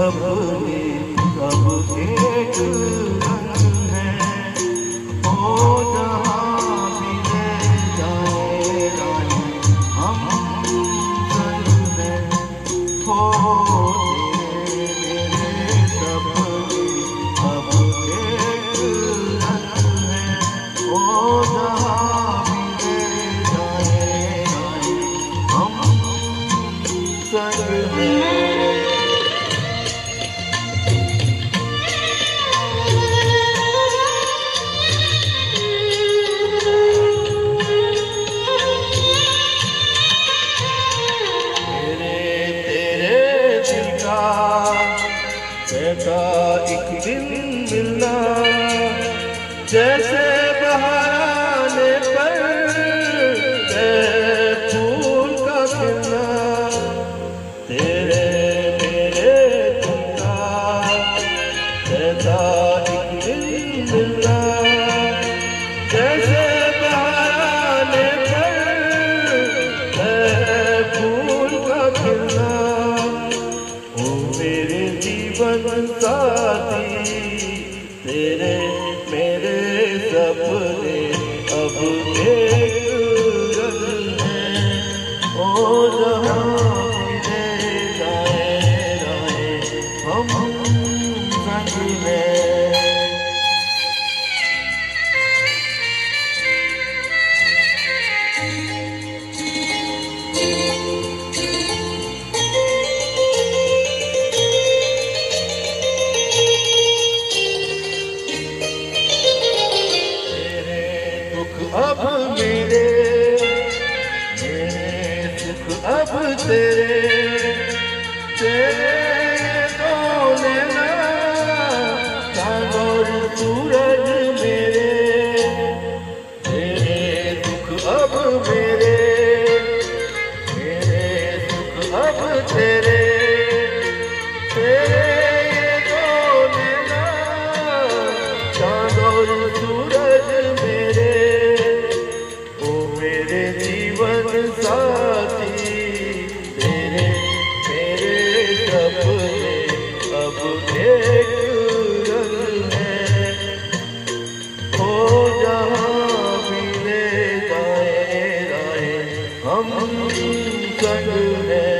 सपने सब एक रंग है। हो जहाँ भी ले जाए राहें हम संग हैं। हो तेरे मेरे सपने अब एक रंग है। हो जहाँ भी ले जाए राहें हम संग हैं। ऐसा एक दिन मिलना जैसे बहार आने पर फूल का खिलना। तेरे मेरे दिल का ऐसा एक दिन मिलना जैसे बहार आने पर फूल का खिलना। ओ मेरे जीवन साथी तेरे मेरे सपने अब एक रंग है। ओ जहाँ भी ले जाए राहें हम संग हैं। अब मेरे सुख अब तेरे तो लेना चाँद और सूरज मेरे। सुख अब मेरे सुख अब तेरे तो लेना चाँद और सूरज मेरे। मेरे जीवन साथी तेरे मेरे सपने अब एक रंग है। हो जहाँ भी ले जाए राहें हम संग हैं।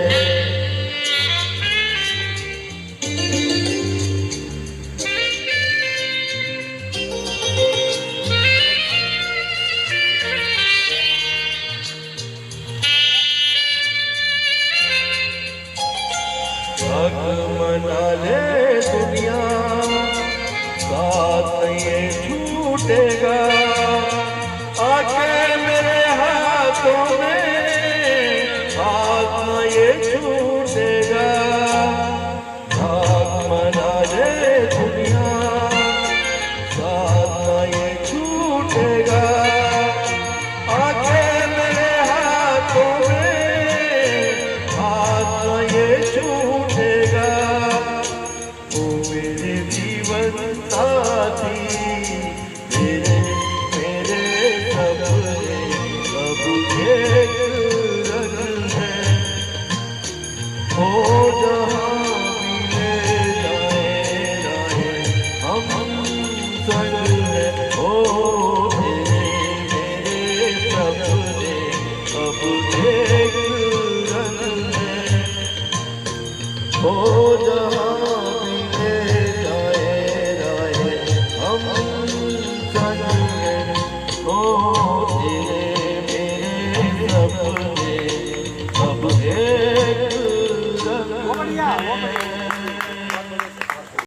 मना ले दुनिया साथ ये छूटेगा आके मेरे हाथों में हाथ ये छूटेगा। मना ले दुनिया साथ ये छूटेगा आके मेरे हाथों में हाथ ये छूटेगा। मेरे जीवन साथी तेरे मेरे सपने अब एक रंग है। हो जहाँ भी ले जाए राहें हम संग हैं। हो तेरे मेरे सपने अब एक रंग है। हो जहाँ संग हैं। ओ तेरे मेरे सपने